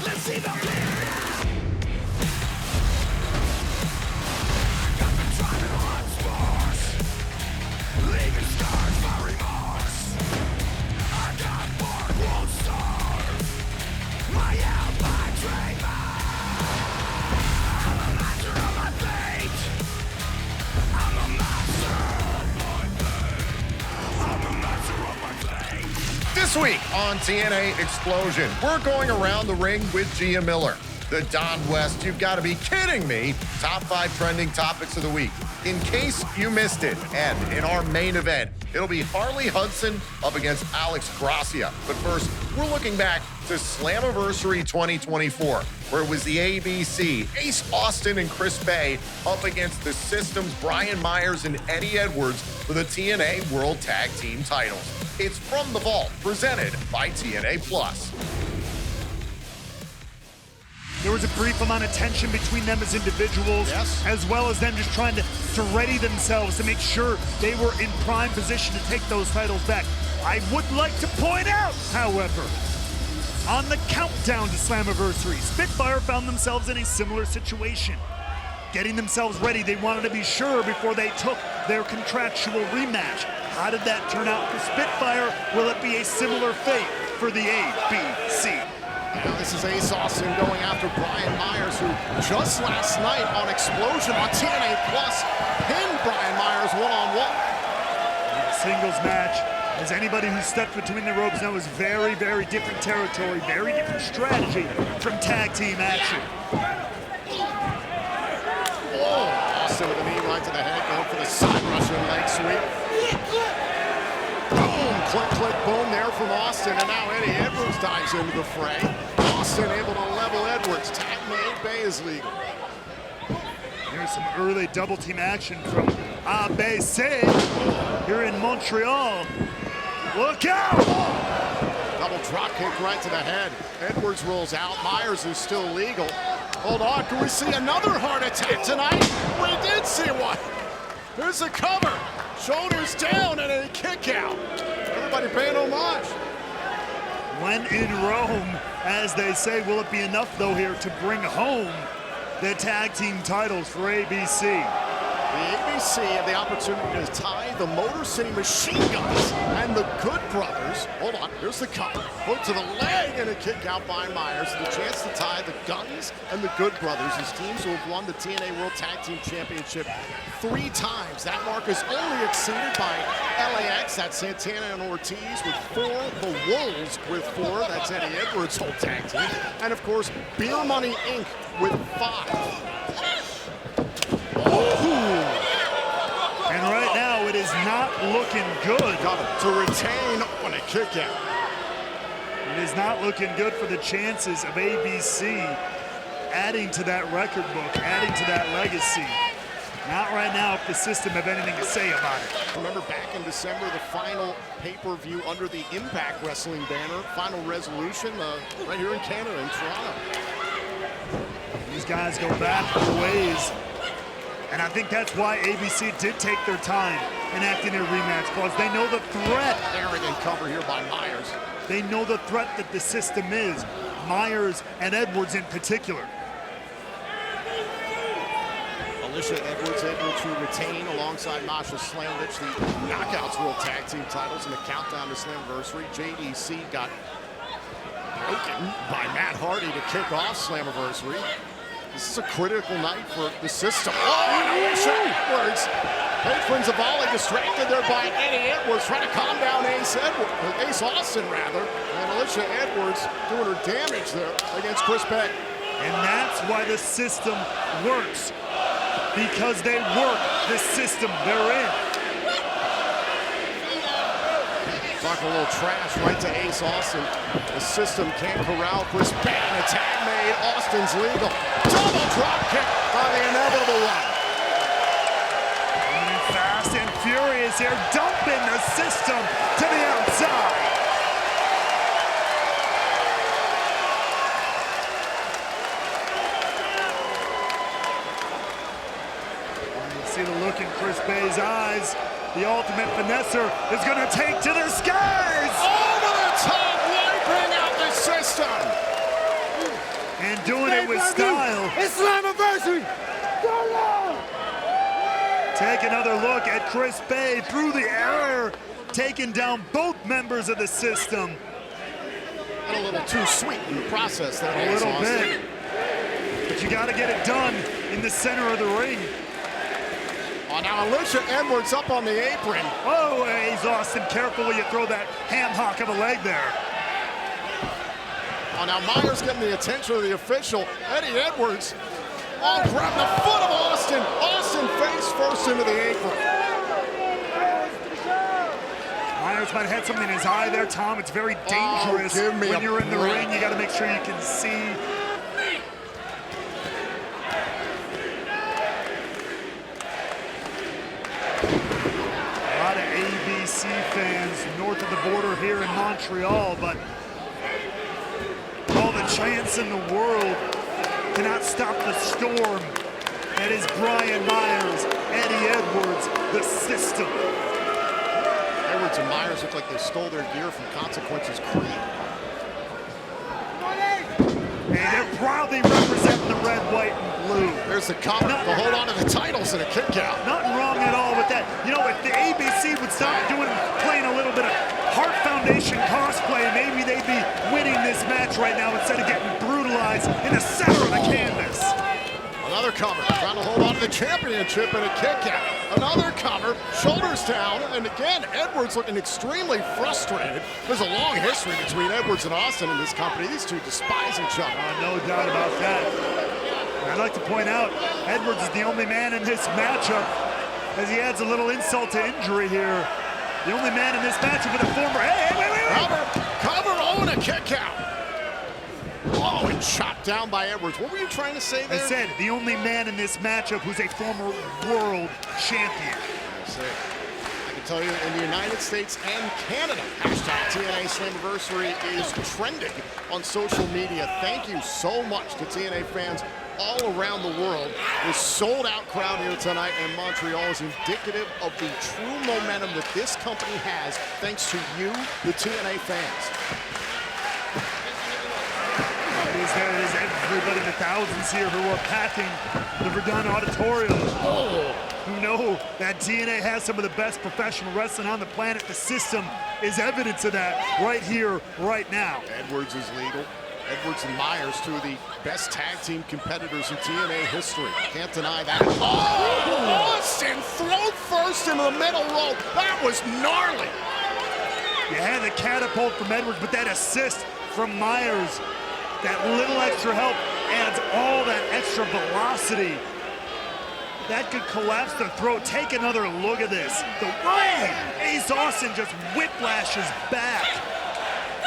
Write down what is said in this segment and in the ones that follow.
Let's see the This week on TNA Xplosion, we're going around the ring with Gia Miller. The Don West, you've got to be kidding me. Top 5 trending topics of the week. In case you missed it, and in our main event, it'll be Harley Hudson up against Gracia. But first, we're looking back to Slammiversary 2024, where it was the ABC, Ace Austin and Chris Bay up against the System's Brian Myers and Eddie Edwards for the TNA World Tag Team titles. It's From the Vault, presented by TNA Plus. There was a brief amount of tension between them as individuals, as well as them just trying to ready themselves to make sure they were in prime position to take those titles back. I would like to point out, however, on the countdown to Slammiversary, Spitfire found themselves in a similar situation. Getting themselves ready, they wanted to be sure before they took their contractual rematch. How did that turn out for Spitfire? Will it be a similar fate for the ABC? Now this is Ace Austin going after Brian Myers, who just last night on Xplosion on TNA Plus pinned Brian Myers one-on-one. Singles match, as anybody who stepped between the ropes knows, very, very different territory, very different strategy from tag team action. Oh, Austin with a knee right to the head, going for the side Russian leg sweep. Boom, click, click, boom there from Austin, and now Eddie Edwards dives into the fray. Austin able to level Edwards. Tag made, Bay is legal. Here's some early double team action from ABC here in Montreal. Look out! Double drop kick right to the head. Edwards rolls out. Myers is still legal. Hold on, can we see another heart attack tonight? We did see one. Here's the cover. Shoulders down and a kick out. Everybody paying homage. When in Rome, as they say, will it be enough though here to bring home the tag team titles for ABC? The ABC have the opportunity to tie the Motor City Machine Guns and the Good Brothers. Hold on, here's the cover. Hook to the leg and a kick out by Myers. The chance to tie the Guns and the Good Brothers as teams who have won the TNA World Tag Team Championship 3 times. That mark is only exceeded by LAX, that's Santana and Ortiz with 4. The Wolves with 4, that's Eddie Edwards' whole tag team. And of course, Beer Money Inc. with 5. And right now, it is not looking good. Got to retain on a kick out. It is not looking good for the chances of ABC adding to that record book, adding to that legacy. Not right now if the System have anything to say about it. Remember back in December, the final pay-per-view under the Impact Wrestling banner, Final Resolution, right here in Canada, in Toronto. These guys go back a ways. And I think that's why ABC did take their time enacting their rematch clause. They know the threat. Arrogant cover here by Myers. They know the threat that the System is. Myers and Edwards in particular. Alicia Edwards able to retain alongside Masha Slamovich the Knockouts World Tag Team titles in the countdown to Slammiversary. JDC got broken by Matt Hardy to kick off Slammiversary. This is a critical night for the System. Oh, and Alicia Edwards. Patrons of Volley distracted there by Eddie Edwards, trying to calm down Ace Austin, rather. And Alicia Edwards doing her damage there against Chris Bay. And that's why the System works. Because they work the system they're in. Talking a little trash right to Ace Austin. The System can't corral Chris Bay. And a tag made. Austin's legal. Double drop kick by the inevitable one. Fast and furious here, dumping the System to the outside. See the look in Chris Bay's eyes. The ultimate finesser is going to take to the skies. Over the top, wiping out the System. style. It's Slammiversary. Take another look at Chris Bay through the air, taking down both members of the system. And a little too sweet in the process there. A little bit. But you got to get it done in the center of the ring. Oh, now Alicia Edwards up on the apron. Oh, Ace Austin, careful when you throw that ham hock of a leg there. Oh, now Myers getting the attention of the official. Eddie Edwards, oh, grabbing the foot of Austin. Austin face first into the apron. Myers might have had something in his eye there, Tom. It's very dangerous when you're in the ring. You got to make sure you can see. A lot of ABC fans north of the border here in Montreal, but all the chance in the world cannot stop the storm that is Brian Myers, Eddie Edwards, the system. Edwards and Myers look like they stole their gear from Consequences Creed. And they're proudly representing the red, white, and blue. There's the cover to hold on to the titles and a kick out. Nothing wrong at all with that. You know, if the ABC would stop playing a little bit of Heart Foundation cosplay, maybe they'd be winning this match right now instead of getting brutalized in the center of the canvas. Another cover, trying to hold on to the championship and a kick out. Another cover, shoulders down, and again, Edwards looking extremely frustrated. There's a long history between Edwards and Austin in this company. These two despise each other. No doubt about that. And I'd like to point out, Edwards is the only man in this matchup, as he adds a little insult to injury here. The only man in this matchup with a former, Cover, oh, and a kick out. Oh, and chopped down by Edwards. What were you trying to say there? I said the only man in this matchup who's a former world champion. I can tell you in the United States and Canada, hashtag TNA Slammiversary is trending on social media. Thank you so much to TNA fans all around the world. This sold-out crowd here tonight in Montreal is indicative of the true momentum that this company has thanks to you, the TNA fans. There is everybody, the thousands here who are packing the Verdun Auditorium. Who know that TNA has some of the best professional wrestling on the planet. The system is evidence of that right here, right now. Edwards is legal. Edwards and Myers, two of the best tag team competitors in TNA history. Can't deny that. Oh, Austin thrown first into the middle rope. That was gnarly. You had the catapult from Edwards, but that assist from Myers, that little extra help adds all that extra velocity. That could collapse the throat. Take another look at this. The way Ace Austin just whiplashes back.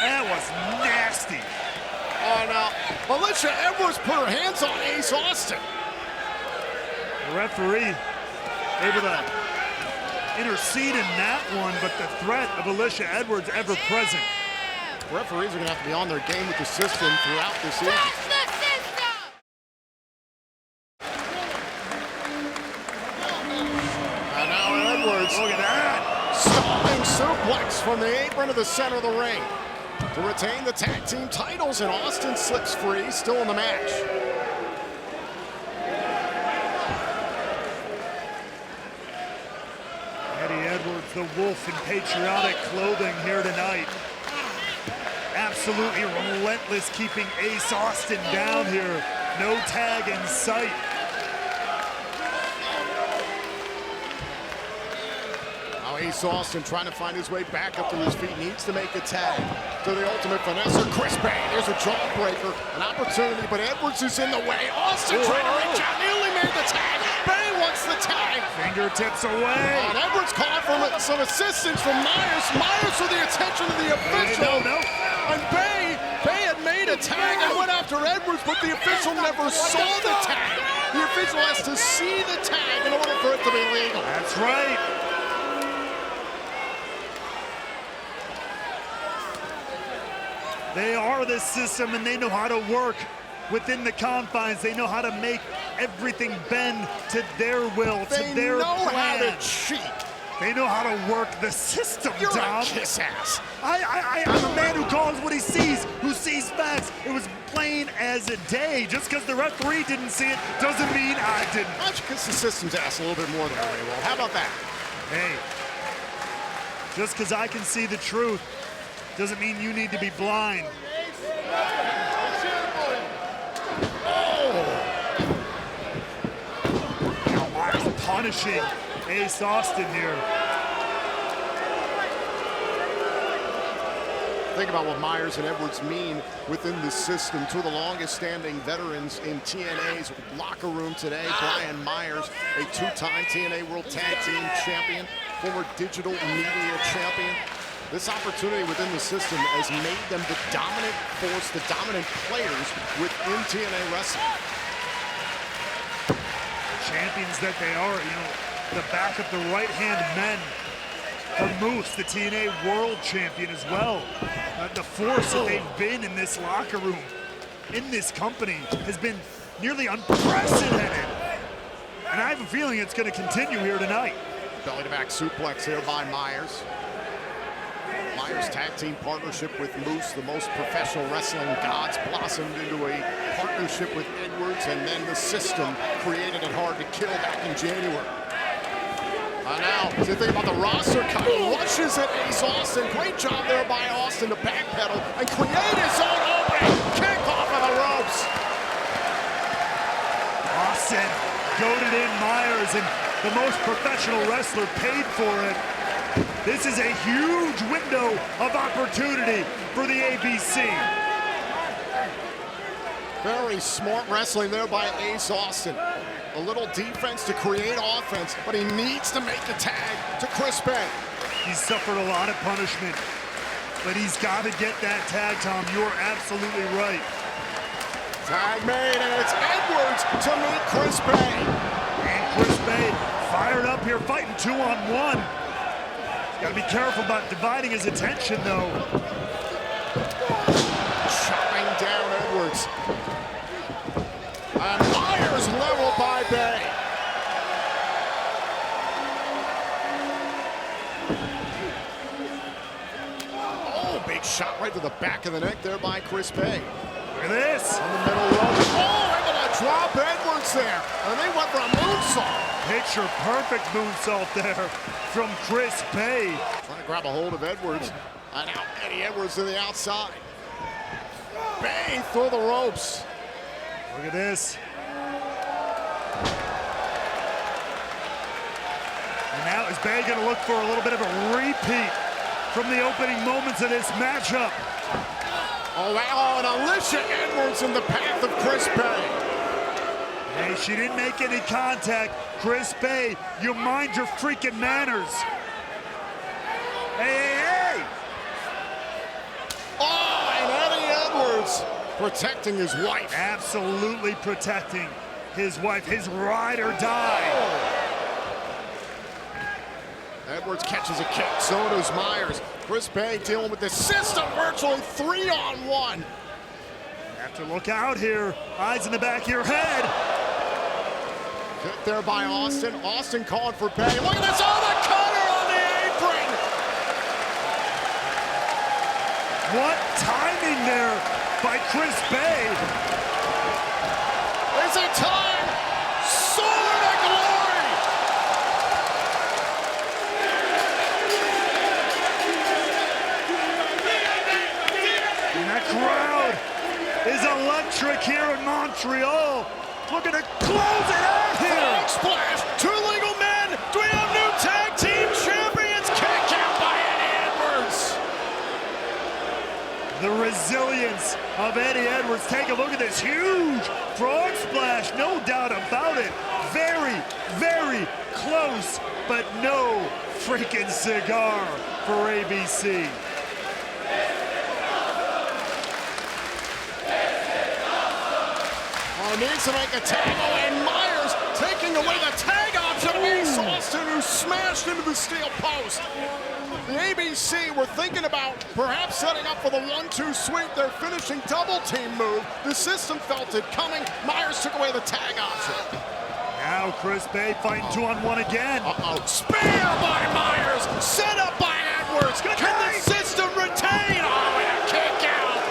That was nasty. Oh, now, Alicia Edwards put her hands on Ace Austin. The referee able to intercede in that one, but the threat of Alicia Edwards ever present. Referees are going to have to be on their game with the system throughout this season. And now Edwards. Look at that. Stomping suplex from the apron to the center of the ring to retain the tag team titles, and Austin slips free, still in the match. Eddie Edwards, the wolf in patriotic clothing here tonight. Absolutely relentless, keeping Ace Austin down here. No tag in sight. Now Ace Austin trying to find his way back up to his feet. Needs to make a tag to the ultimate finesser, Chris Bay. There's a jawbreaker, an opportunity, but Edwards is in the way. Austin trying to reach out, nearly made the tag. Bay wants the tag. Fingertips away. And Edwards called for some assistance from Myers. Myers with the attention of the official. No. And Bay had made a tag and went after Edwards, but the official never saw the tag. The official has to see the tag in order for it to be legal. That's right. They are the system, and they know how to work within the confines. They know how to make everything bend to their will, to their plan. They know how to cheat. They know how to work the system, You're Dom. a kiss ass. I'm a man who calls what he sees, who sees facts. It was plain as a day. Just because the referee didn't see it doesn't mean I didn't. Why don't you kiss the system's ass a little bit more than I will? How about that? Hey, just because I can see the truth doesn't mean you need to be blind. Now Myers punishing Ace Austin here. Think about what Myers and Edwards mean within the system. Two of the longest standing veterans in TNA's locker room today. Brian Myers, a two-time TNA World Tag Team Champion, former digital media champion. This opportunity within the system has made them the dominant force, the dominant players within TNA wrestling. Champions that they are, you know, the backup, the right-hand men of Moose, the TNA World Champion as well. The force that they've been in this locker room, in this company, has been nearly unprecedented. And I have a feeling it's going to continue here tonight. Belly-to-back suplex here by Myers. Myers' tag team partnership with Moose, the most professional wrestling gods, blossomed into a partnership with Edwards, and then the system created it hard to kill back in January. Now, as you think about the roster cut, he rushes at Ace Austin. Great job there by Austin to backpedal and create his own opening. Kick off of the ropes. Austin goaded in Myers, and the most professional wrestler paid for it. This is a huge window of opportunity for the ABC. Very smart wrestling there by Ace Austin. A little defense to create offense, but he needs to make the tag to Chris Bay. He's suffered a lot of punishment, but he's got to get that tag, Tom. You're absolutely right. Tag made, and it's Edwards to meet Chris Bay. And Chris Bay fired up here, fighting 2-on-1. Got to be careful about dividing his attention, though. Chopping down Edwards. And Myers leveled by Bay. Oh, big shot right to the back of the neck there by Chris Bay. Look at this. On the middle rope. Oh, able to drop Edwards there. And they went for a moonsault. Picture perfect moonsault there from Chris Bay. Trying to grab a hold of Edwards. And now Eddie Edwards to the outside. Bay through the ropes. Look at this. And now is Bay going to look for a little bit of a repeat from the opening moments of this matchup. Oh, wow, and Alicia Edwards in the path of Chris Bay. Hey, she didn't make any contact. Chris Bay, you mind your freaking manners. Hey, hey, hey! Oh, and Eddie Edwards protecting his wife. Absolutely protecting his wife, his ride or die. Edwards catches a kick, so does Myers. Chris Bay dealing with the system, virtually 3-on-1. Have to look out here. Eyes in the back of your head. Hit there by Austin. Austin calling for Bay. Look at this, oh, the cutter on the apron! What timing there by Chris Bay. Is it time? Sword of glory! And that crowd is electric here in Montreal. Looking to close it out here. Splash, two legal men. Do we have new tag team champions? Kick out by Eddie Edwards. The resilience of Eddie Edwards. Take a look at this huge frog splash, no doubt about it. Very, very close, but no freaking cigar for ABC. Needs to make a tag, and Myers taking away the tag option of Ace Austin, who smashed into the steel post. The ABC were thinking about perhaps setting up for the 1-2 sweep, their finishing double team move. The system felt it coming. Myers took away the tag option. Now Chris Bay fighting 2-on-1 again. Spear by Myers, set up by Edwards. Can the system retain? Oh, and a kick out.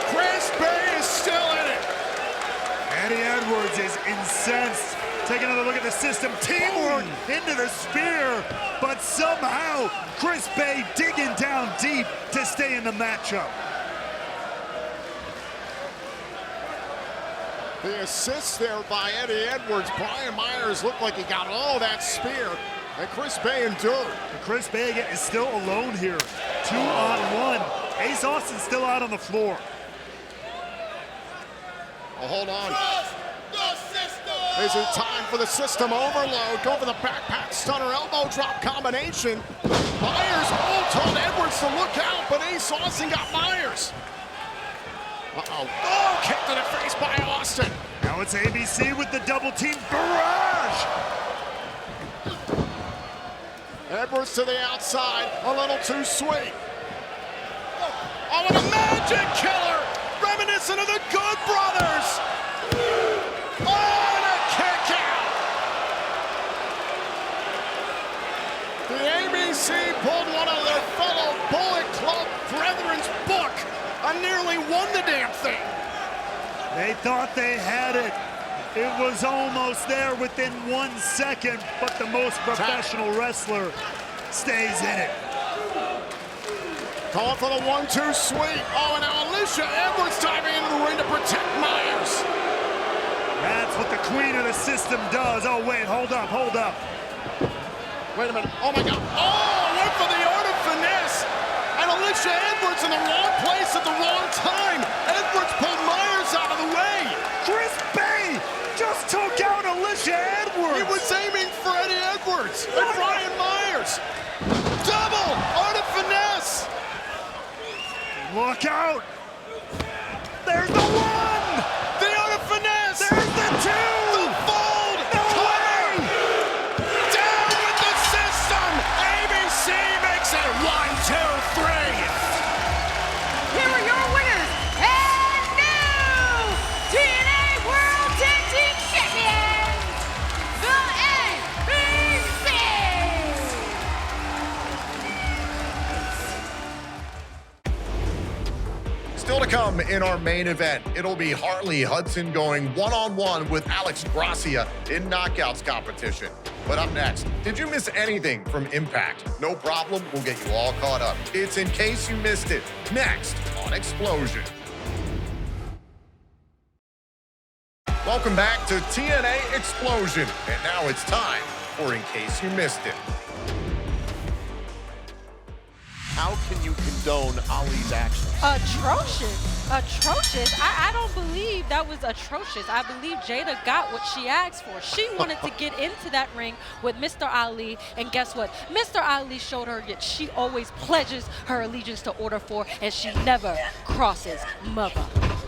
Chris Bay is still in it. Eddie Edwards is incensed. Take another look at the system. Teamwork into the spear, but somehow Chris Bay digging down deep to stay in the matchup. The assist there by Eddie Edwards. Brian Myers looked like he got all that spear, and Chris Bay endured. And Chris Bay is still alone here. 2-on-1. Ace Austin's still out on the floor. Oh, hold on. Is it time for the system overload? Go for the backpack stunner elbow drop combination. Myers told Edwards to look out, but Ace Austin got Myers. Oh, kick to the face by Austin. Now it's ABC with the double team barrage. Edwards to the outside, a little too sweet. Oh, and a magic killer, reminiscent of the Good Brothers. Oh, and a kick out. The ABC pulled one of their fellow Bullet Club brethren's book. I nearly won the damn thing. They thought they had it. It was almost there within 1 second, but the most professional wrestler stays in it. Calling for the 1-2 sweep. Oh, and now Alicia Edwards diving into the ring to protect Myers. That's what the queen of the system does. Oh, wait, hold up, hold up. Wait a minute. Oh, my God. Oh, went for the art of finesse. And Alicia Edwards in the wrong place at the wrong time. Edwards pulled Myers out of the way. Chris Bay just took out Alicia Edwards. He was aiming for Eddie Edwards and Brian Myers. Double art of finesse. Look out. There's the one. The art of finesse. There's the two. The fold. No way. Down with the system. ABC makes it 1, 2, 3. Here are your winners and new TNA World Tag Team Champions, the ABC. Still to come in our main event, it'll be Harley Hudson going one-on-one with Gracia in knockouts competition. But up next, did you miss anything from Impact? No problem, we'll get you all caught up. It's In Case You Missed It, next on Xplosion. Welcome back to TNA Xplosion, and now it's time for In Case You Missed It. How can you condone Ali's actions? Atrocious. I don't believe that was atrocious. I believe Jada got what she asked for. She wanted to get into that ring with Mr. Ali, and guess what? Mr. Ali showed her that she always pledges her allegiance to Order 4, and she never crosses mother.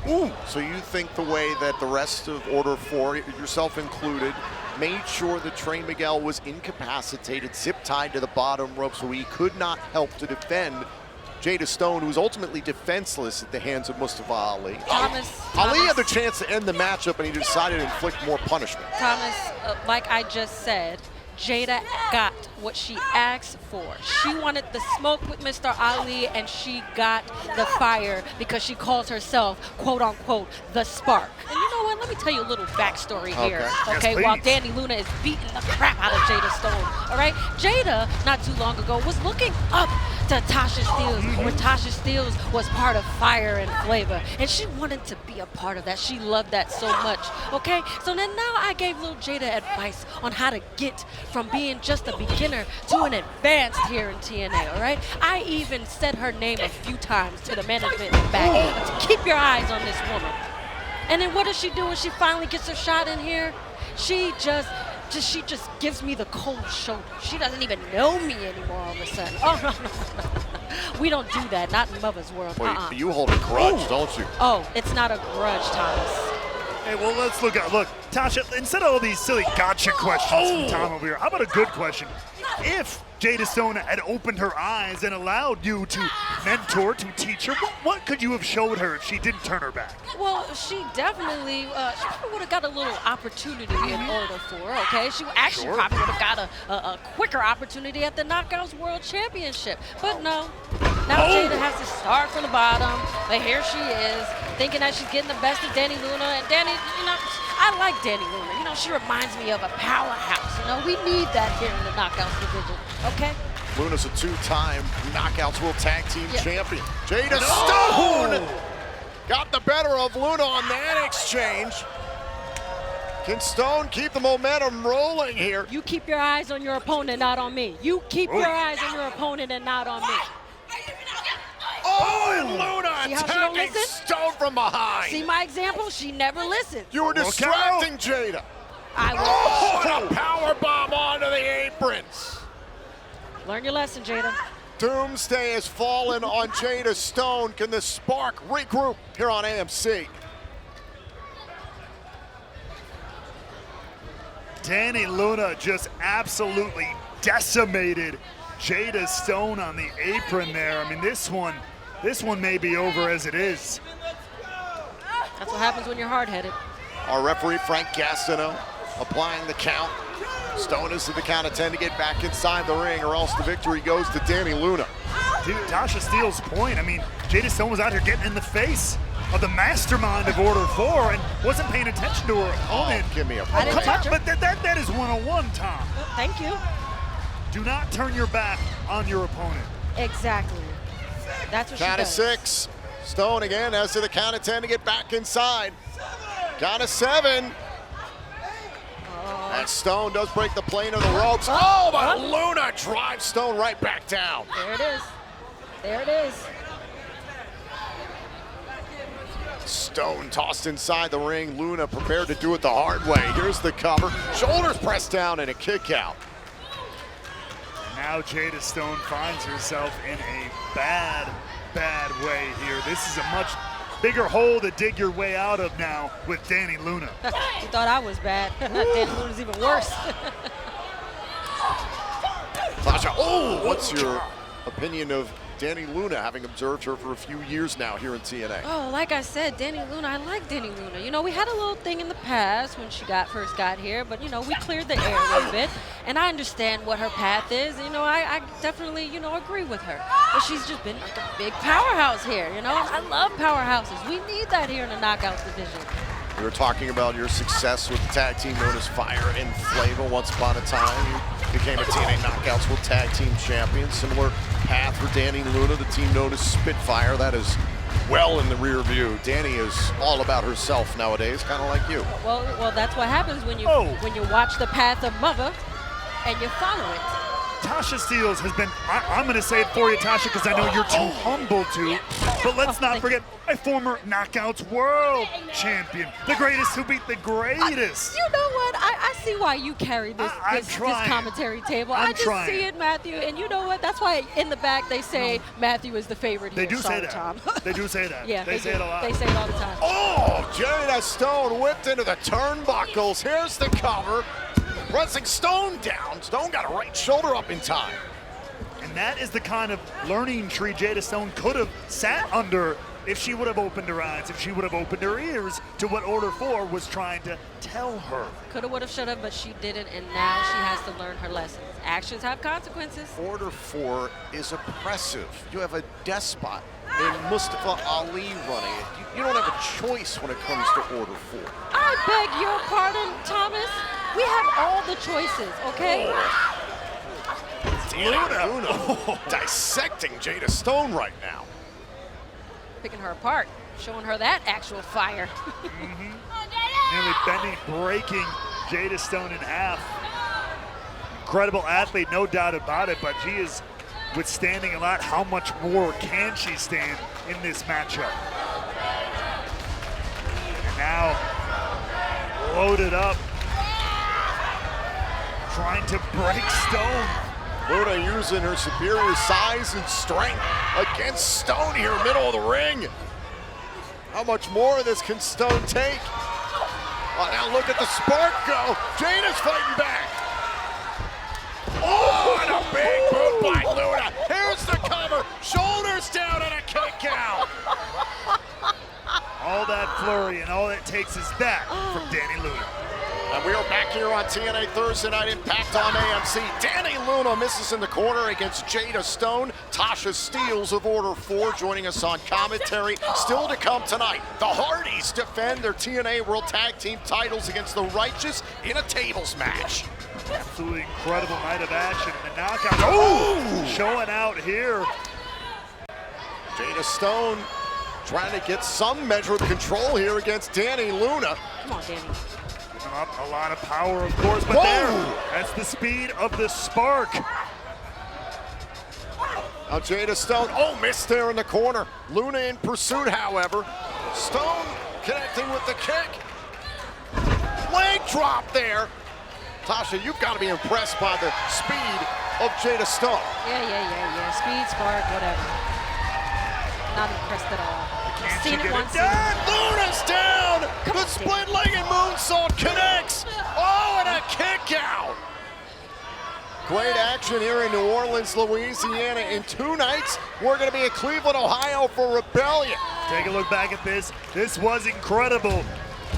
Ooh, so you think the way that the rest of Order 4, yourself included, made sure that Trey Miguel was incapacitated, zip-tied to the bottom rope so he could not help to defend Jada Stone, who was ultimately defenseless at the hands of Mustafa Ali. Ali had the chance to end the matchup, and he decided to inflict more punishment. Thomas, like I just said, Jada got what she asked for. She wanted the smoke with Mr. Ali, and she got the fire because she calls herself, quote unquote, the spark. And you know what? Let me tell you a little backstory here. Okay, Yes, while Danny Luna is beating the crap out of Jada Stone. All right, Jada not too long ago was looking up to Tasha Steelz, where Tasha Steelz was part of Fire and Flavor, and she wanted to be a part of that. She loved that so much. Okay, so then now I gave little Jada advice on how to get from being just a beginner to an advanced here in TNA, all right? I even said her name a few times to the management and back to keep your eyes on this woman. And then what does she do when she finally gets her shot in here? She just gives me the cold shoulder. She doesn't even know me anymore all of a sudden. Oh, no. We don't do that, not in Mother's world. Wait, you hold a grudge, don't you? Oh, it's not a grudge, Thomas. Hey, well, let's look, Tasha, instead of all these silly gotcha questions from Tom over here, how about a good question? If Jada Stone had opened her eyes and allowed you to mentor, to teach her? What could you have showed her if she didn't turn her back? Well, she definitely, she probably would have got a little opportunity in order for, okay? She actually probably would have got a quicker opportunity at the Knockouts World Championship. But no, now Jada has to start from the bottom, but here she is, thinking that she's getting the best of Danny Luna. And Danny, you know, I like Danny Luna. You know, she reminds me of a powerhouse. You know, we need that here in the Knockouts division, okay? Luna's a two-time Knockouts World Tag Team Champion. Jada Stone got the better of Luna on that exchange. Can Stone keep the momentum rolling here? You keep your eyes on your opponent, not on me. You keep your eyes on your opponent and not on me. Oh, and Luna See how she don't attacking listen? Stone from behind. See my example? She never listens. You were distracting Jada. I will. Oh, and a power bomb onto the aprons. Learn your lesson, Jada. Doomsday has fallen on Jada Stone. Can the Spark regroup here on AMC? Danny Luna just absolutely decimated Jada Stone on the apron there. I mean, this one may be over as it is. That's what happens when you're hard-headed. Our referee, Frank Gastineau, applying the count. Stone is to the count of 10 to get back inside the ring, or else the victory goes to Danny Luna. Dude, Tasha Steele's point, I mean, Jada Stone was out here getting in the face of the mastermind of Order 4 and wasn't paying attention to her opponent. Give me a I didn't touch her. But that is one-on-one, Tom. Thank you. Do not turn your back on your opponent. Exactly. That's what she does. Count of 6. Stone again has to the count of 10 to get back inside. Count of 7. And Stone does break the plane of the ropes. Oh, but Luna drives Stone right back down. There it is. There it is. Stone tossed inside the ring. Luna prepared to do it the hard way. Here's the cover. Shoulders pressed down and a kick out. Now Jada Stone finds herself in a bad way here. This is a much bigger hole to dig your way out of now with Danny Luna. You thought I was bad. Danny Luna's even worse. Tasha, what's your opinion of Danny Luna, having observed her for a few years now here in TNA? Oh, like I said, Danny Luna, I like Danny Luna. You know, we had a little thing in the past when she first got here, but, you know, we cleared the air a little bit, and I understand what her path is. You know, I definitely, you know, agree with her. But she's just been like a big powerhouse here, you know? I love powerhouses. We need that here in the Knockouts division. We were talking about your success with the tag team known as Fire and Flavor once upon a time. You became a TNA Knockouts World Tag Team Champion. Similar path for Danny Luna, the team known as Spitfire. That is well in the rear view. Danny is all about herself nowadays, kind of like you. Well, that's what happens when you watch the path of Mother and you follow it. Tasha Steeles has been, I'm going to say it for you, Tasha, because I know you're too humble to, but let's not forget a former Knockouts World Champion, the greatest who beat the greatest. You know what? I see why you carry this commentary table. I just see it, Matthew, and you know what? That's why in the back they say Matthew is the favorite here. They do say that. Tom. They do say that. Yeah, they say it a lot. They say it all the time. Oh, Jada Stone whipped into the turnbuckles. Here's the cover. Pressing Stone down. Stone got a right shoulder up in time. And that is the kind of learning tree Jada Stone could have sat under if she would have opened her eyes, if she would have opened her ears to what Order 4 was trying to tell her. Coulda, woulda, shoulda, but she didn't, and now she has to learn her lessons. Actions have consequences. Order 4 is oppressive. You have a despot named Mustafa Ali running it. You don't have a choice when it comes to Order 4. I beg your pardon, Thomas. We have all the choices, okay? Luna dissecting Jada Stone right now. Picking her apart, showing her that actual fire. Nearly bending, breaking Jada Stone in half. Incredible athlete, no doubt about it, but she is withstanding a lot. How much more can she stand in this matchup? And now, loaded up, trying to break Stone. Luna using her superior size and strength against Stone here, middle of the ring. How much more of this can Stone take? Oh, now look at the spark go. Jada's fighting back. Oh, and a big boot by Luna. Here's the cover. Shoulders shoulders down and a kick out. All that flurry, and all it takes is that from Danny Luna. And we are back here on TNA Thursday Night Impact on AMC. Danny Luna misses in the corner against Jada Stone. Tasha Steelz of Order 4 joining us on commentary. Still to come tonight, the Hardys defend their TNA World Tag Team titles against the Righteous in a tables match. Absolutely incredible night of action. And the knockout, oh, showing out here. Jada Stone trying to get some measure of control here against Danny Luna. Come on, Danny. Giving up a lot of power, of course, but Whoa! there, that's the speed of the spark. Now Jada Stone, oh, missed there in the corner. Luna in pursuit, however. Stone connecting with the kick. Leg drop there. Tasha, you've got to be impressed by the speed of Jada Stone. Yeah. Speed, spark, whatever. Not impressed at all. Can't Seen you it get once. it done? Luna's down. Come The on, split-legged moonsault connects. Oh, and a kick out. Great action here in New Orleans, Louisiana. In 2 nights, we're going to be at Cleveland, Ohio for Rebellion. Take a look back at this. This was incredible.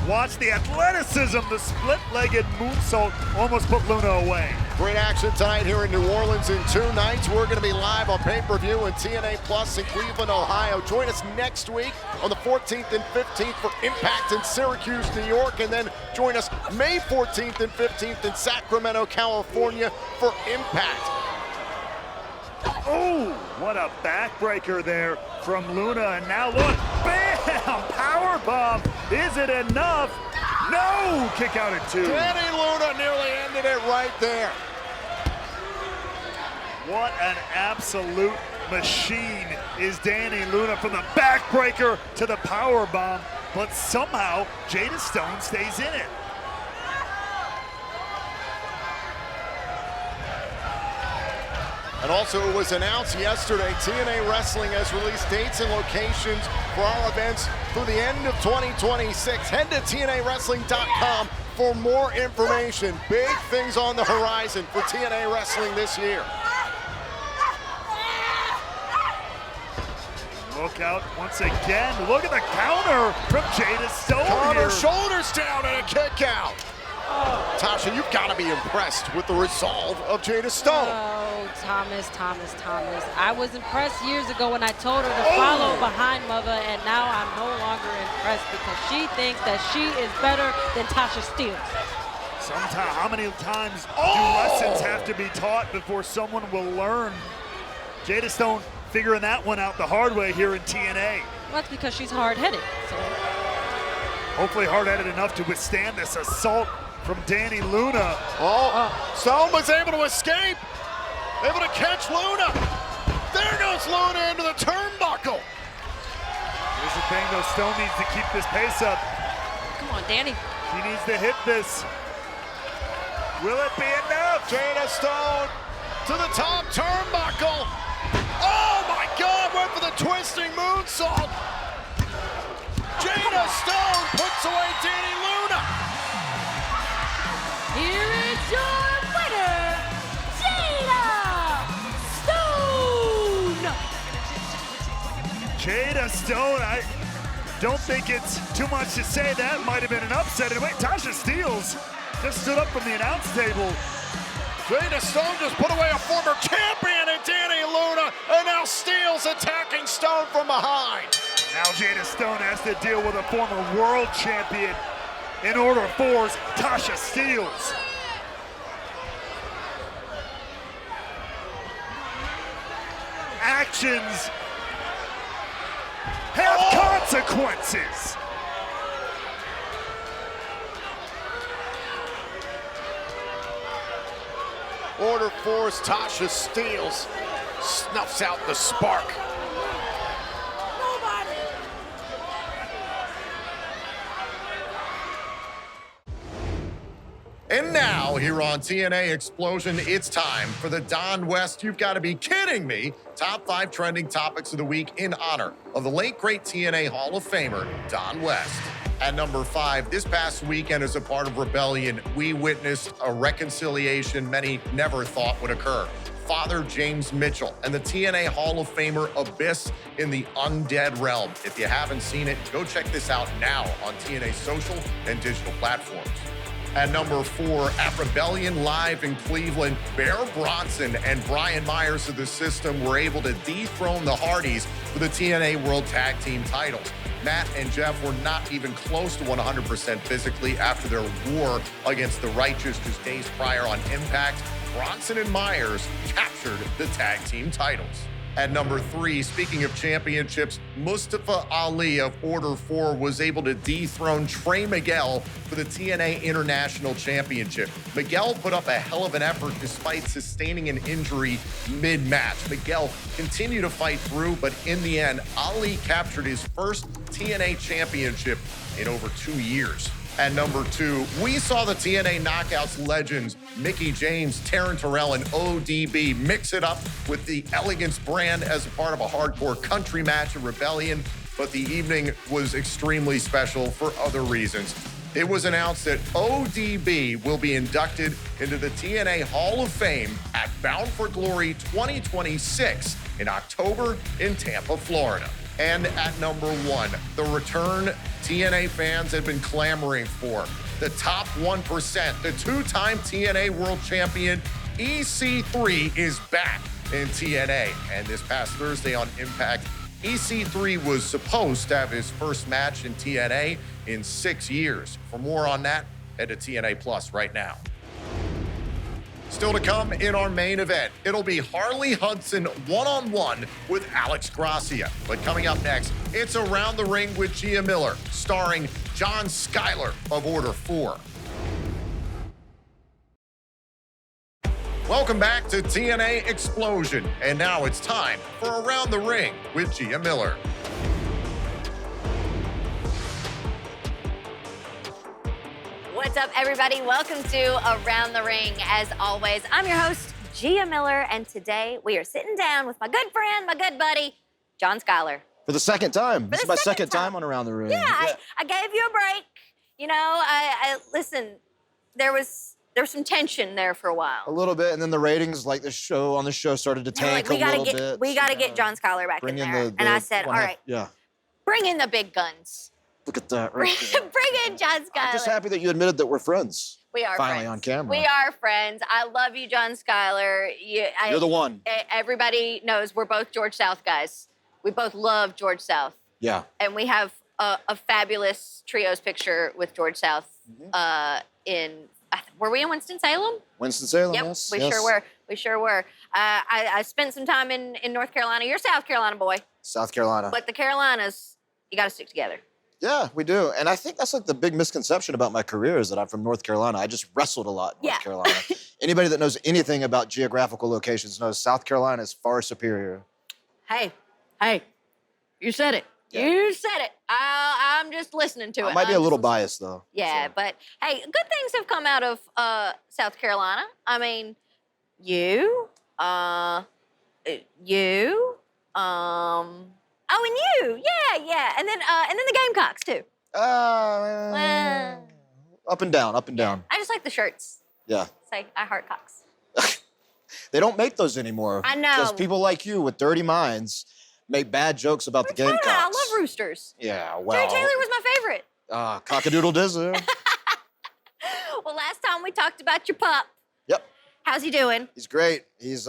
Watch the athleticism, the split-legged moonsault almost put Luna away. Great action tonight here in New Orleans in 2 nights. We're going to be live on pay-per-view and TNA Plus in Cleveland, Ohio. Join us next week on the 14th and 15th for Impact in Syracuse, New York. And then join us May 14th and 15th in Sacramento, California for Impact. Oh, what a backbreaker there from Luna. And now look, bam, power bomb. Is it enough? No, kick out at 2. Danny Luna nearly ended it right there. What an absolute machine is Danny Luna, from the backbreaker to the power bomb. But somehow Jada Stone stays in it. And also, it was announced yesterday, TNA Wrestling has released dates and locations for our events through the end of 2026. Head to TNAWrestling.com for more information. Big things on the horizon for TNA Wrestling this year. Look out once again. Look at the counter from Jada Stone Connor, here. shoulders down and a kick out. Tasha, you've got to be impressed with the resolve of Jada Stone. Oh, Thomas. I was impressed years ago when I told her to follow behind Mother, and now I'm no longer impressed because she thinks that she is better than Tasha Steelz. Sometimes, how many times do lessons have to be taught before someone will learn? Jada Stone figuring that one out the hard way here in TNA. Well, that's because she's hard-headed. So. Hopefully hard-headed enough to withstand this assault from Danny Luna. Stone was able to escape. Able to catch Luna. There goes Luna into the turnbuckle. Here's the thing though, Stone needs to keep this pace up. Come on, Danny. He needs to hit this. Will it be enough? Jada Stone to the top turnbuckle. Oh my God, went for the twisting moonsault. Jada Stone puts away Danny Luna. Here is your winner, Jada Stone! Jada Stone, I don't think it's too much to say that might have been an upset. And wait, Tasha Steelz just stood up from the announce table. Jada Stone just put away a former champion in Danny Luna, and now Steelz attacking Stone from behind. Now Jada Stone has to deal with a former world champion in Order 4's Tasha Steelz. Actions have consequences. Order 4's Tasha Steelz snuffs out the spark. And now, here on TNA Xplosion, it's time for the Don West, you've got to be kidding me, top 5 trending topics of the week in honor of the late great TNA Hall of Famer, Don West. At number 5, this past weekend as a part of Rebellion, we witnessed a reconciliation many never thought would occur. Father James Mitchell and the TNA Hall of Famer Abyss in the Undead Realm. If you haven't seen it, go check this out now on TNA social and digital platforms. At number 4, at Rebellion Live in Cleveland, Bear Bronson and Brian Myers of the System were able to dethrone the Hardys for the TNA World Tag Team titles. Matt and Jeff were not even close to 100% physically after their war against the Righteous just days prior on Impact. Bronson and Myers captured the tag team titles. At number 3, speaking of championships, Mustafa Ali of Order 4 was able to dethrone Trey Miguel for the TNA International Championship. Miguel put up a hell of an effort despite sustaining an injury mid-match. Miguel continued to fight through, but in the end, Ali captured his first TNA championship in over 2 years. At number 2, we saw the TNA Knockouts legends Mickie James, Taryn Terrell, and ODB mix it up with the Elegance brand as a part of a hardcore country match at Rebellion, but the evening was extremely special for other reasons. It was announced that ODB will be inducted into the TNA Hall of Fame at Bound for Glory 2026 in October in Tampa, Florida. And at number 1, the return TNA fans have been clamoring for. The top 1%, the two-time TNA World Champion, EC3 is back in TNA. And this past Thursday on Impact, EC3 was supposed to have his first match in TNA in 6 years. For more on that, head to TNA Plus right now. Still to come in our main event, it'll be Harley Hudson one-on-one with Alex Gracia. But coming up next, it's Around the Ring with Gia Miller, starring John Schuyler of Order 4. Welcome back to TNA Xplosion, and now it's time for Around the Ring with Gia Miller. What's up, everybody? Welcome to Around the Ring. As always, I'm your host, Gia Miller, and today we are sitting down with my good friend, my good buddy, John Schuyler. For the second time. This is my second second time on Around the Ring. Yeah, I gave you a break. You know, I listen, there was some tension there for a while. A little bit, and then the ratings, like the show started to tank Like, a little bit. We gotta get John Schuyler back in there. And I said, all right, bring in the big guns. Look at that right there. Bring in John Schuyler. I'm just happy that you admitted that we're friends. We are finally friends. on camera. We are friends. I love you, John Schuyler. You're the one. Everybody knows we're both George South guys. We both love George South. Yeah. And we have a fabulous trios picture with George South were we in Winston-Salem? Winston-Salem, Yep, yes. we sure were. We sure were. I spent some time in North Carolina. You're a South Carolina boy. South Carolina. But the Carolinas, you got to stick together. Yeah, we do. And I think that's like the big misconception about my career is that I'm from North Carolina. I just wrestled a lot in North Carolina. Anybody that knows anything about geographical locations knows South Carolina is far superior. Hey, you said it. Yeah. You said it. I'm just listening to it. I might be a little biased, though. Yeah, so. But hey, good things have come out of South Carolina. I mean, you, oh, and you, yeah, and then the Gamecocks too. Up and down, up and down. I just like the shirts. Yeah. Say, I heart Cox. They don't make those anymore. I know. Because people like you with dirty minds make bad jokes about the Gamecocks. I love roosters. Yeah, well. Jerry Taylor was my favorite. Cock-a-doodle-dizzle. Well, last time we talked about your pup. Yep. How's he doing? He's great. He's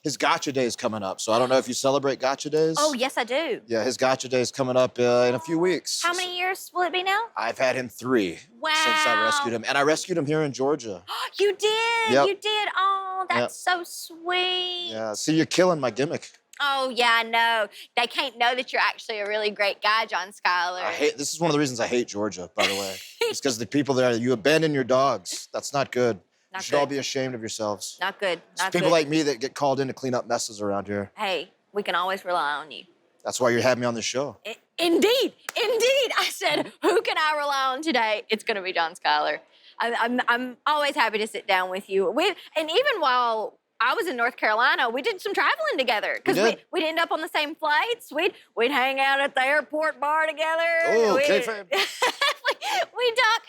his Gotcha Day is coming up, so I don't know if you celebrate Gotcha Days. Oh, yes, I do. Yeah, his Gotcha Day is coming up in a few weeks. How many years will it be now? I've had him 3 wow. since I rescued him, and I rescued him here in Georgia. You did? Yep. You did? Oh, that's so sweet. Yeah, see, you're killing my gimmick. Oh, yeah, I know. They can't know that you're actually a really great guy, John Schuyler. This is one of the reasons I hate Georgia, by the way. It's because the people there, you abandon your dogs. That's not good. You should all be ashamed of yourselves. Not good. Not people good. like me that get called in to clean up messes around here. Hey, we can always rely on you. That's why you have me on this show. Indeed. I said, who can I rely on today? It's going to be John Schuyler. I'm always happy to sit down with you. And even while I was in North Carolina, we did some traveling together because we'd end up on the same flights. We'd hang out at the airport bar together. Oh, okay, fam. We'd talk,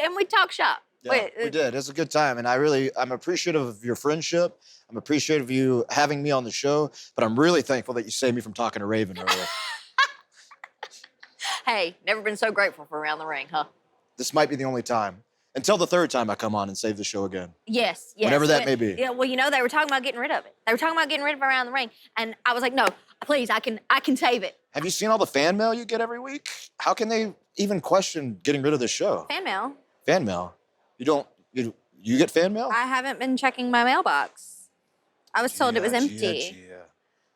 and we'd talk shop. Yeah, we did. It was a good time, and I'm appreciative of your friendship. I'm appreciative of you having me on the show, but I'm really thankful that you saved me from talking to Raven earlier. Hey, never been so grateful for Around the Ring, huh? This might be the only time. Until the third time I come on and save the show again. Yes. Whenever that may be. Yeah, well, they were talking about getting rid of it. They were talking about getting rid of Around the Ring. And I was like, no, please, I can save it. Have you seen all the fan mail you get every week? How can they even question getting rid of the show? Fan mail? Fan mail? You get fan mail? I haven't been checking my mailbox. I was told it was empty. Gia.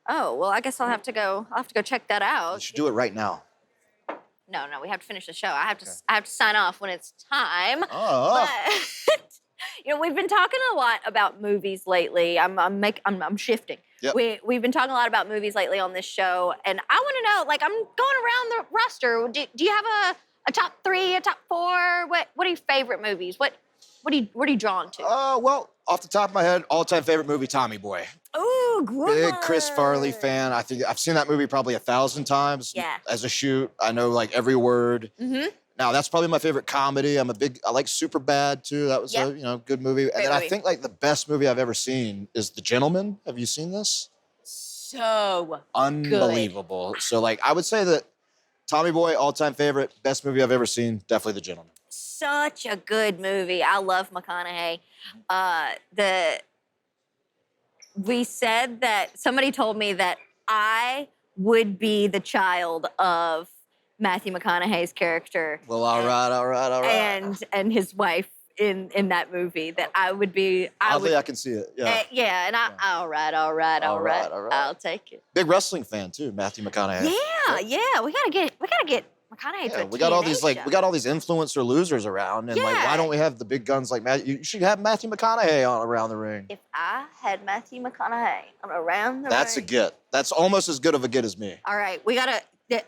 Oh, well, I guess I'll have to go check that out. You should do it right now. No, we have to finish the show. I have to sign off when it's time. Oh. But, we've been talking a lot about movies lately. I'm shifting. Yep. We've been talking a lot about movies lately on this show, and I want to know, like, I'm going around the roster. Do you have a top 3, a top 4? What are your favorite movies? What are you drawn to? Well, off the top of my head, all-time favorite movie, Tommy Boy. Ooh, good. Big Chris Farley fan. I think I've seen that movie probably 1,000 times. Yeah. As a shoot, I know like every word. Mm-hmm. Now that's probably my favorite comedy. I like Superbad too. That was a good movie. And then I think like the best movie I've ever seen is The Gentleman. Have you seen this? So unbelievable. Good. So like I would say that Tommy Boy, all-time favorite, best movie I've ever seen, definitely The Gentleman. Such a good movie. I love McConaughey. We said that somebody told me that I would be the child of Matthew McConaughey's character. Well, all right. And his wife in that movie. That I would be. I can see it. Yeah. All right. I'll take it. Big wrestling fan too, Matthew McConaughey. Yeah. We gotta get McConaughey to a we got all these TNA show. we got all these influencer losers around, and like, why don't we have the big guns like Matthew? You should have Matthew McConaughey on Around the Ring. If I had Matthew McConaughey on Around the Ring, that's a get. That's almost as good of a get as me. All right, we gotta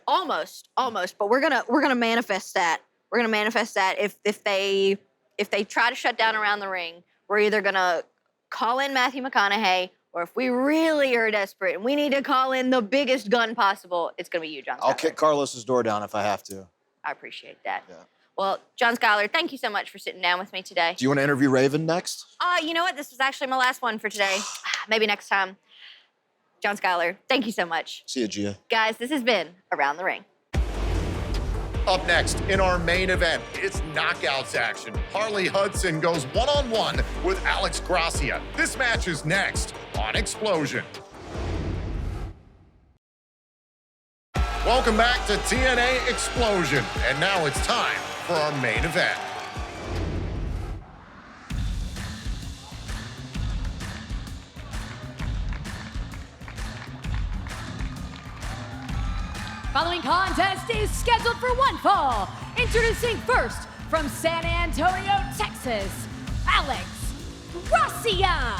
almost, but we're gonna manifest that. We're gonna manifest that if they try to shut down Around the Ring, we're either gonna call in Matthew McConaughey, or if we really are desperate and we need to call in the biggest gun possible, it's going to be you, John Schuyler. I'll kick Carlos's door down if I have to. I appreciate that. Yeah. Well, John Schuyler, thank you so much for sitting down with me today. Do you want to interview Raven next? You know what? This was actually my last one for today. Maybe next time. John Schuyler, thank you so much. See you, Gia. Guys, this has been Around the Ring. Up next in our main event, it's knockouts action. Harley Hudson goes one-on-one with Gracia. This match is next on Xplosion. Welcome back to TNA Xplosion, and now it's time for our main event. Following contest is scheduled for one fall. Introducing first from San Antonio, Texas, Gracia.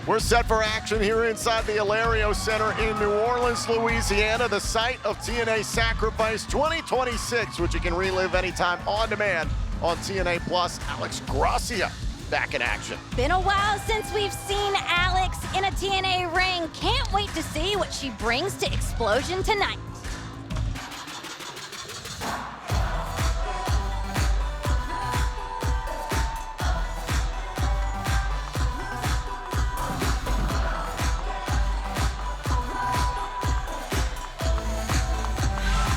We're set for action here inside the Hilario Center in New Orleans, Louisiana, the site of TNA Sacrifice 2026, which you can relive anytime on demand on TNA Plus. Gracia back in action. Been a while since we've seen Alex in a TNA ring. Can't wait to see what she brings to Xplosion tonight.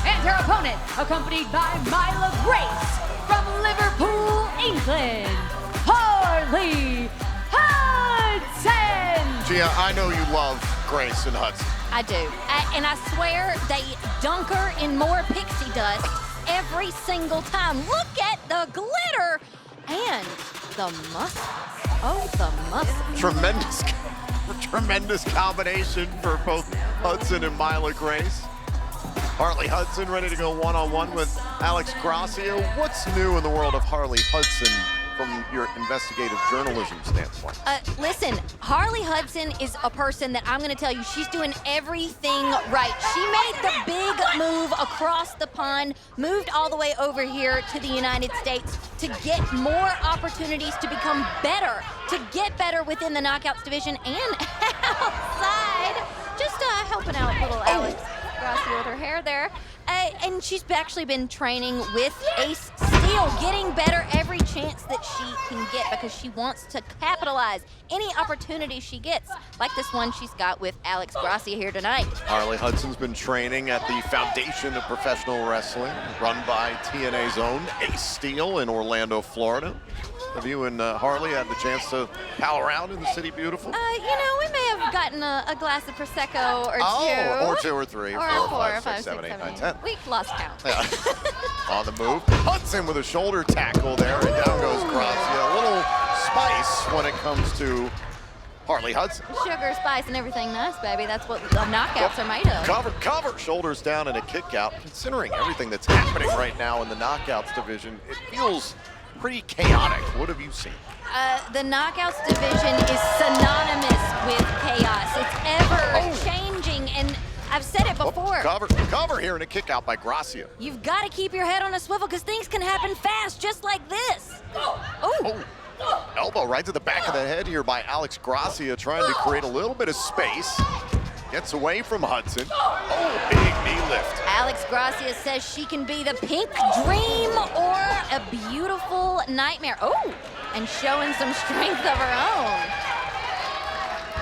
And her opponent, accompanied by Myla Grace from Liverpool, England, Harley Hudson. Gia, I know you love Grace and Hudson. I do. And I swear they dunk her in more pixie dust every single time. Look at the glitter and the muscles. Oh, the muscles. Tremendous combination for both Hudson and Myla Grace. Harley Hudson ready to go one-on-one with Gracia. What's new in the world of Harley Hudson from your investigative journalism standpoint? Listen, Harley Hudson is a person that I'm going to tell you, she's doing everything right. She made the big move across the pond, moved all the way over here to the United States to get more opportunities to become better, to get better within the Knockouts division and outside. Just helping out little Gracia with her hair there. And she's actually been training with Ace Steel. Steel getting better every chance that she can get because she wants to capitalize any opportunity she gets, like this one she's got with Alex Gracia here tonight. Harley Hudson's been training at the Foundation of Professional Wrestling, run by TNA's own Ace Steel in Orlando, Florida. Have you and Harley had the chance to pal around in the city beautiful? You know, we may have gotten a glass of Prosecco or two. Oh, or 2 or 3 or 4 or 5, 6, 7, 8, 9, 10. We lost count. Yeah. On the move. Hudson with a shoulder tackle there, and down goes Gracia. A little spice when it comes to Harley Hudson. Sugar, spice, and everything nice, baby. That's what the knockouts are made of. Cover, shoulders down and a kick out. Considering everything that's happening right now in the knockouts division, it feels pretty chaotic. What have you seen? The knockouts division is synonymous with chaos. It's ever changing, and I've said it before. Cover here and a kick out by Gracia. You've got to keep your head on a swivel because things can happen fast, just like this. Oh. Elbow right to the back of the head here by Alex Gracia, trying to create a little bit of space. Gets away from Hudson. Oh, big knee lift. Alex Gracia says she can be the pink dream or a beautiful nightmare. Oh, and showing some strength of her own.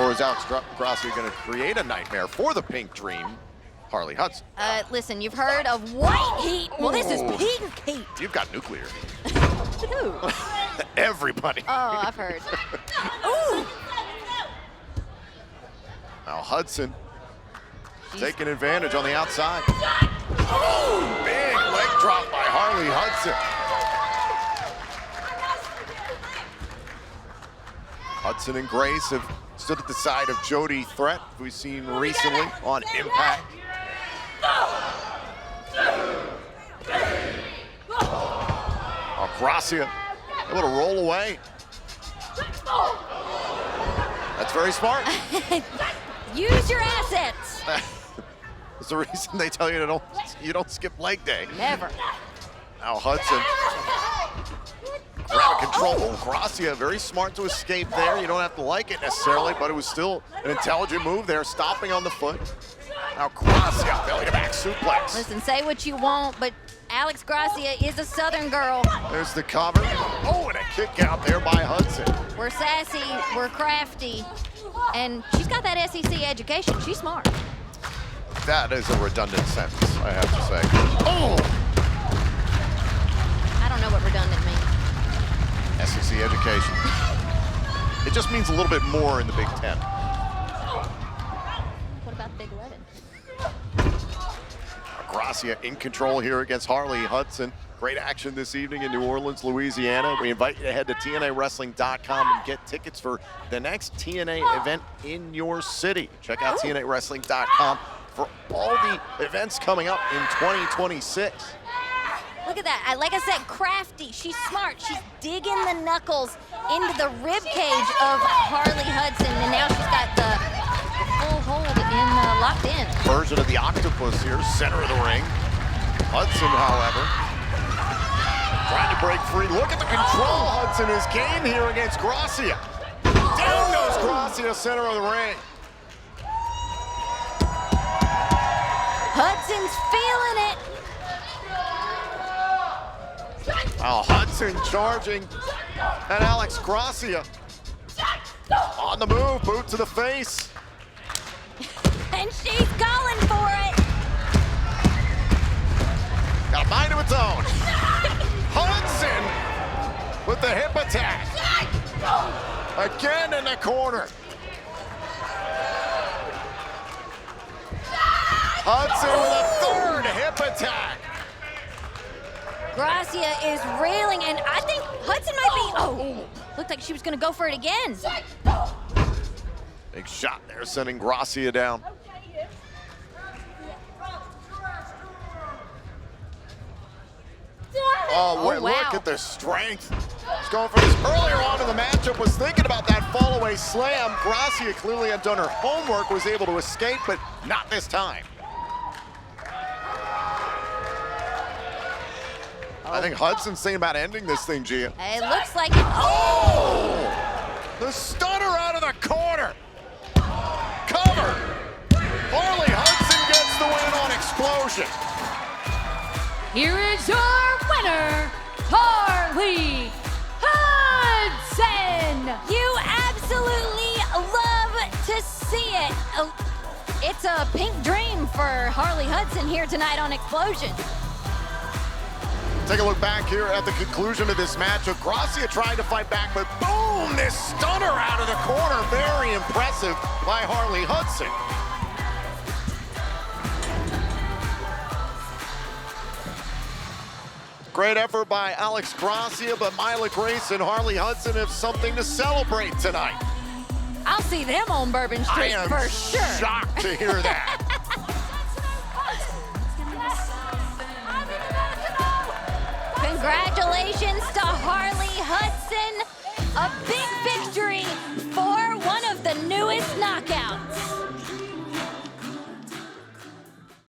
Or is Alex Gracia going to create a nightmare for the pink dream, Harley Hudson? Listen, you've heard of white heat. Well, this is pink heat. You've got nuclear. Who? Everybody. Oh, I've heard. Ooh. Now Hudson taking advantage on the outside. Oh, big leg drop by Harley Hudson. Hudson and Grace have stood at the side of Jody Threat, who we've seen recently on Impact. Oh, Gracia able to roll away. That's very smart. Use your assets. That's the reason they tell you you don't skip leg day. Never. Now Hudson. Grab control. Oh, Gracia, very smart to escape there. You don't have to like it necessarily, but it was still an intelligent move there, stopping on the foot. Now Gracia, belly to back suplex. Listen, say what you want, but Alex Gracia is a Southern girl. There's the cover. Oh, and a kick out there by Hudson. We're sassy, we're crafty, and she's got that SEC education. She's smart. That is a redundant sentence, I have to say. Oh! I don't know what redundant means. SEC education. It just means a little bit more in the Big Ten. What about Big 11? Gracia in control here against Harley Hudson. Great action this evening in New Orleans, Louisiana. We invite you to head to TNAWrestling.com and get tickets for the next TNA event in your city. Check out TNAWrestling.com for all the events coming up in 2026. Look at that. Like I said, crafty. She's smart. She's digging the knuckles into the rib cage of Harley Hudson, and now she's got the full hold locked in. Version of the octopus here, center of the ring. Hudson, however, trying to break free. Look at the control Hudson has gained here against Gracia. Down goes Gracia, center of the ring. Hudson's feeling it. Now Hudson charging at Alex Gracia. On the move, boot to the face. And she's going for it. Got a mind of its own. Hudson with the hip attack. Again in the corner. Hudson with a third hip attack. Gracia is reeling, and I think Hudson might be, looked like she was gonna go for it again. Big shot there, sending Gracia down. Oh, wow. Look at the strength. He's going for this. Earlier on in the matchup, was thinking about that fall-away slam. Gracia clearly had done her homework, was able to escape, but not this time. I think Hudson's thinking about ending this thing, Gia. It looks like it. Oh! The stunner out of the corner. Cover. Harley Hudson gets the win on Xplosion. Here is your winner, Harley Hudson. You absolutely love to see it. It's a pink dream for Harley Hudson here tonight on Xplosion. Take a look back here at the conclusion of this match. Gracia trying to fight back, but boom, this stunner out of the corner. Very impressive by Harley Hudson. Great effort by Alex Gracia, but Myla Grace and Harley Hudson have something to celebrate tonight. I'll see them on Bourbon Street for sure. I am shocked to hear that. Congratulations to Harley Hudson. A big victory